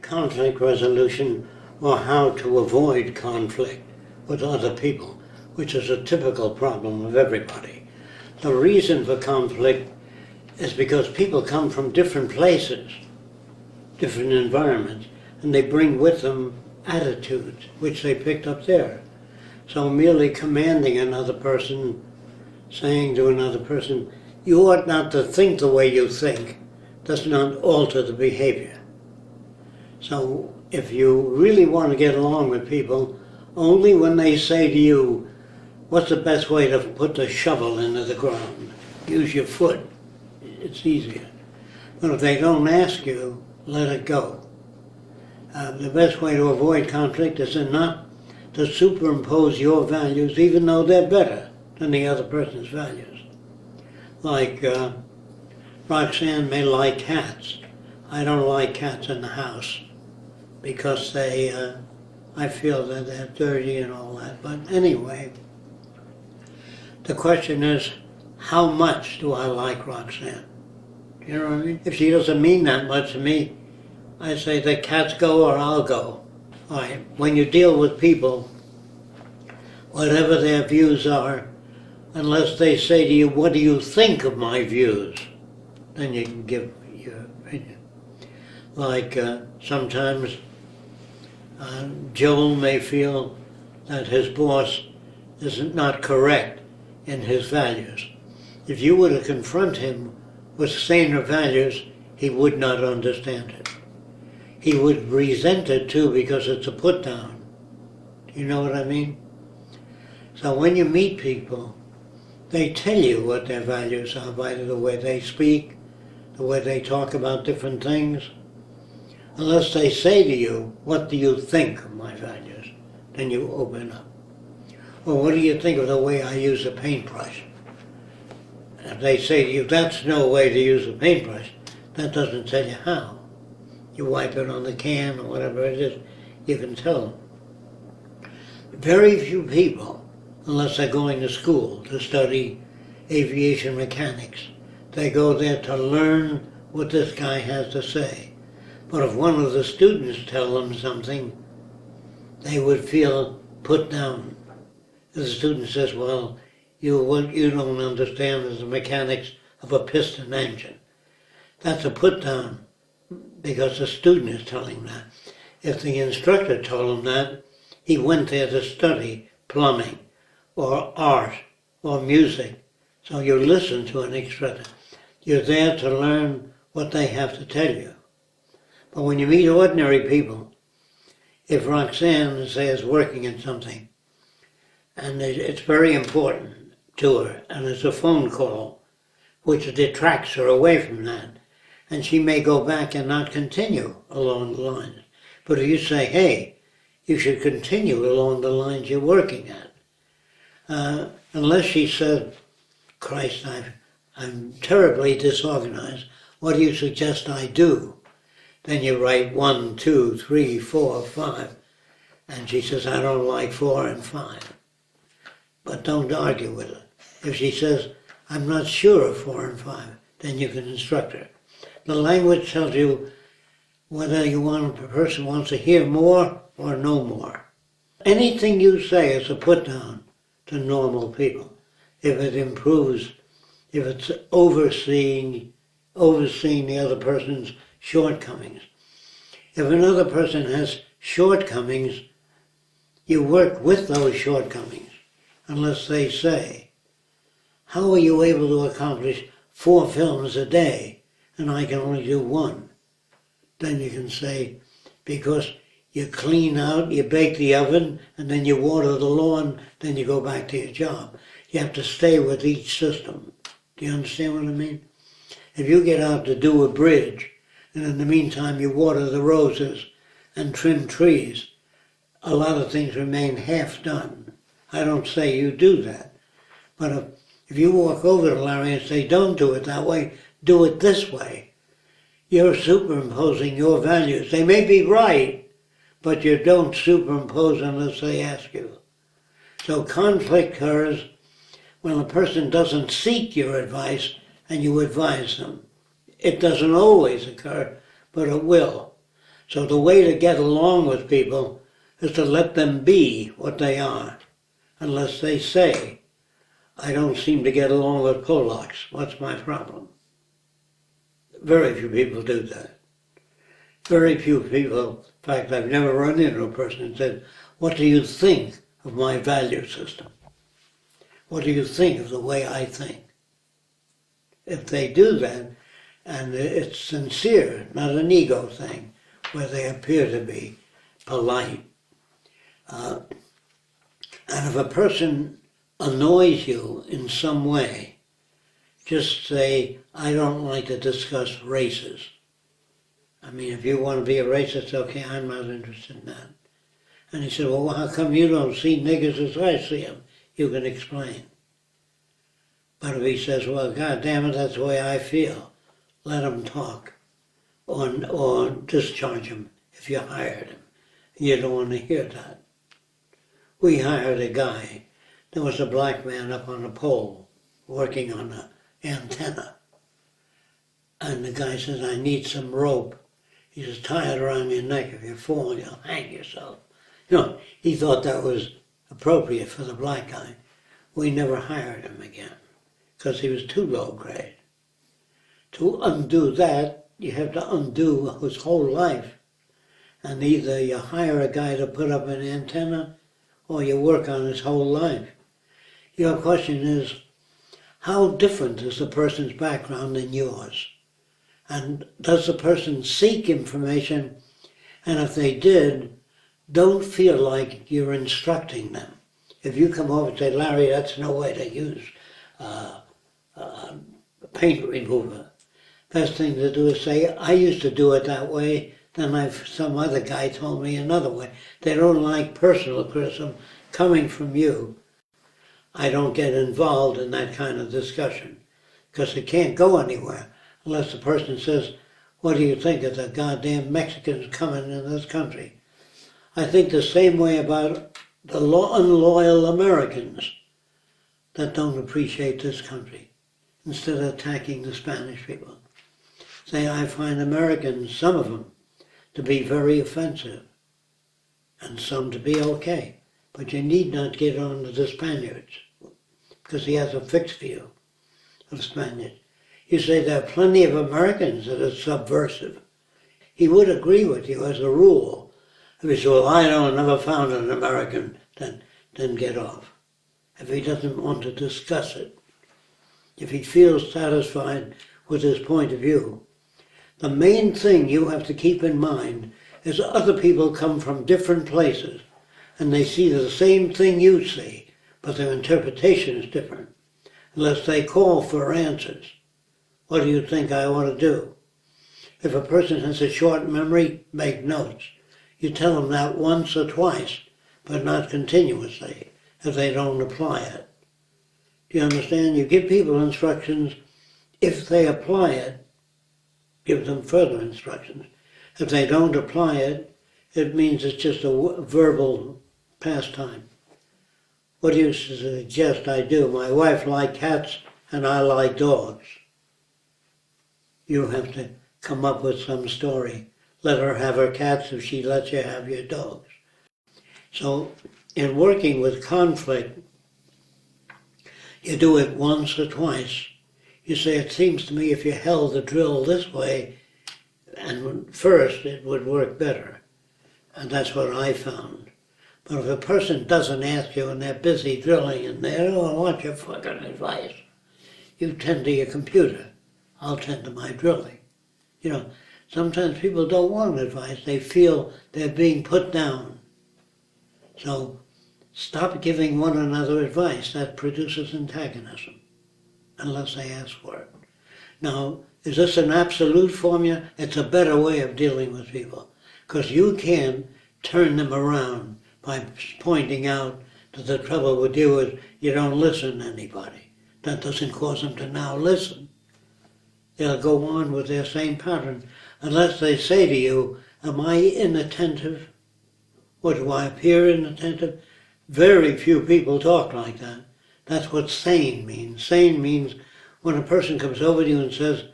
conflict resolution, or how to avoid conflict with other people, which is a typical problem of everybody. The reason for conflict is because people come from different places, different environments, and they bring with them attitudes which they picked up there. So merely commanding another person, saying to another person, you ought not to think the way you think, does not alter the behavior. So if you really want to get along with people, only when they say to you, what's the best way to put the shovel into the ground? Use your foot. It's easier. But if they don't ask you, let it go. The best way to avoid conflict is not to superimpose your values, even though they're better than the other person's values. Like Roxanne may like cats. I don't like cats in the house because I feel that they're dirty and all that. But anyway, the question is, how much do I like Roxanne? You know what I mean? If she doesn't mean that much to me, I say the cats go or I'll go. All right, when you deal with people, whatever their views are, unless they say to you, what do you think of my views? Then you can give your opinion. Like sometimes Joel may feel that his boss is not correct in his values. If you were to confront him with saner values, he would not understand it. He would resent it too because it's a put down. Do you know what I mean? So when you meet people, they tell you what their values are by the way they speak, the way they talk about different things. Unless they say to you, what do you think of my values? Then you open up. Or what do you think of the way I use a paintbrush? If they say to you, that's no way to use a paintbrush, that doesn't tell you how. You wipe it on the can or whatever it is, you can tell them. Very few people, unless they're going to school to study aviation mechanics, they go there to learn what this guy has to say. But if one of the students tell them something, they would feel put down. If the student says, well, what you don't understand is the mechanics of a piston engine. That's a put down because the student is telling that. If the instructor told him that, he went there to study plumbing or art or music. So you listen to an instructor. You're there to learn what they have to tell you. But when you meet ordinary people, if Roxanne, say, is working at something, and it's very important to her, and it's a phone call, which detracts her away from that, and she may go back and not continue along the lines. But if you say, hey, you should continue along the lines you're working at, unless she said, Christ, I'm terribly disorganized, what do you suggest I do? Then you write 1, 2, 3, 4, 5, and she says, I don't like 4 and 5. But don't argue with her. If she says, I'm not sure of 4 and 5, then you can instruct her. The language tells you whether a person wants to hear more or know more. Anything you say is a put down to normal people. If it improves, if it's overseeing the other person's shortcomings. If another person has shortcomings, you work with those shortcomings, unless they say, how are you able to accomplish 4 films a day and I can only do 1? Then you can say, because you clean out, you bake the oven, and then you water the lawn, then you go back to your job. You have to stay with each system. Do you understand what I mean? If you get out to do a bridge, and in the meantime you water the roses and trim trees, a lot of things remain half done. I don't say you do that. But if you walk over to Larry and say, don't do it that way, do it this way, you're superimposing your values. They may be right, but you don't superimpose unless they ask you. So conflict occurs when a person doesn't seek your advice and you advise them. It doesn't always occur, but it will. So the way to get along with people is to let them be what they are, unless they say, I don't seem to get along with Polacks. What's my problem? Very few people do that. Very few people, in fact, I've never run into a person and said, what do you think of my value system? What do you think of the way I think? If they do that, and it's sincere, not an ego thing, where they appear to be polite. And if a person annoys you in some way, just say, I don't like to discuss races. I mean, if you want to be a racist, okay, I'm not interested in that. And he said, well, how come you don't see niggers as I see them? You can explain. But if he says, well, God damn it, that's the way I feel, let him talk. Or discharge him if you hired him. You don't want to hear that. We hired a guy. There was a black man up on a pole working on an antenna. And the guy says, I need some rope. He says, tie it around your neck. If you're falling, you'll hang yourself. You know, he thought that was appropriate for the black guy. We never hired him again because he was too low grade. To undo that, you have to undo his whole life. And either you hire a guy to put up an antenna or you work on his whole life. Your question is, how different is the person's background than yours? And does the person seek information? And if they did, don't feel like you're instructing them. If you come over and say, Larry, that's no way to use paint remover. Best thing to do is say, I used to do it that way, then some other guy told me another way. They don't like personal criticism coming from you. I don't get involved in that kind of discussion because it can't go anywhere unless the person says, what do you think of the goddamn Mexicans coming in this country? I think the same way about the unloyal Americans that don't appreciate this country instead of attacking the Spanish people. Say, I find Americans, some of them, to be very offensive and some to be okay. But you need not get on to the Spaniards because he has a fixed view of Spaniards. You say there are plenty of Americans that are subversive. He would agree with you as a rule. If he said, well, I never found an American, then get off. If he doesn't want to discuss it, if he feels satisfied with his point of view, the main thing you have to keep in mind is other people come from different places and they see the same thing you see, but their interpretation is different. Unless they call for answers. What do you think I ought to do? If a person has a short memory, make notes. You tell them that once or twice, but not continuously, if they don't apply it. Do you understand? You give people instructions. If they apply it, give them further instructions. If they don't apply it, it means it's just a verbal pastime. What do you suggest I do? My wife likes cats and I like dogs. You have to come up with some story. Let her have her cats if she lets you have your dogs. So in working with conflict, you do it once or twice. You say, it seems to me if you held the drill this way, and first it would work better. And that's what I found. But if a person doesn't ask you and they're busy drilling and they don't want your fucking advice, you tend to your computer. I'll tend to my drilling. You know, sometimes people don't want advice. They feel they're being put down. So stop giving one another advice. That produces antagonism, unless they ask for it. Now, is this an absolute formula? It's a better way of dealing with people, because you can turn them around by pointing out that the trouble with you is you don't listen to anybody. That doesn't cause them to now listen. They'll go on with their same pattern unless they say to you, am I inattentive? Or do I appear inattentive? Very few people talk like that. That's what sane means. Sane means when a person comes over to you and says,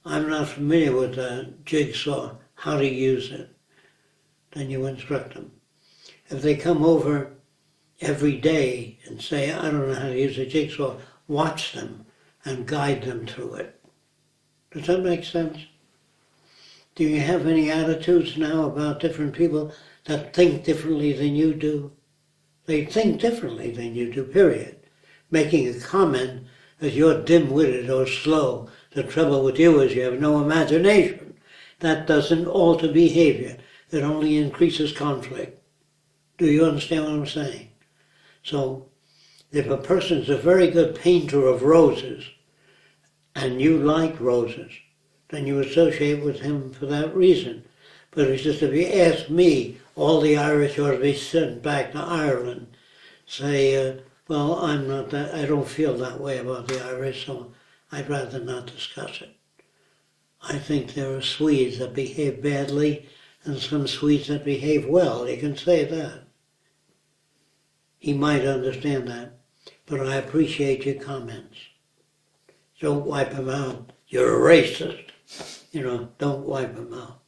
I'm not familiar with the jigsaw, how to use it. then you instruct them. If they come over every day and say, I don't know how to use a jigsaw, watch them and guide them through it. Does that make sense? Do you have any attitudes now about different people that think differently than you do? They think differently than you do, period. Making a comment that you're dim-witted or slow. The trouble with you is you have no imagination. That doesn't alter behavior. It only increases conflict. Do you understand what I'm saying? So, if a person's a very good painter of roses, and you like roses, then you associate with him for that reason. But it's just if you ask me, all the Irish ought to be sent back to Ireland, say, well, I'm not that, I don't feel that way about the Irish, so I'd rather not discuss it. I think there are Swedes that behave badly and some Swedes that behave well. You can say that. He might understand that, but I appreciate your comments. Don't wipe him out. You're a racist. You know, don't wipe him out.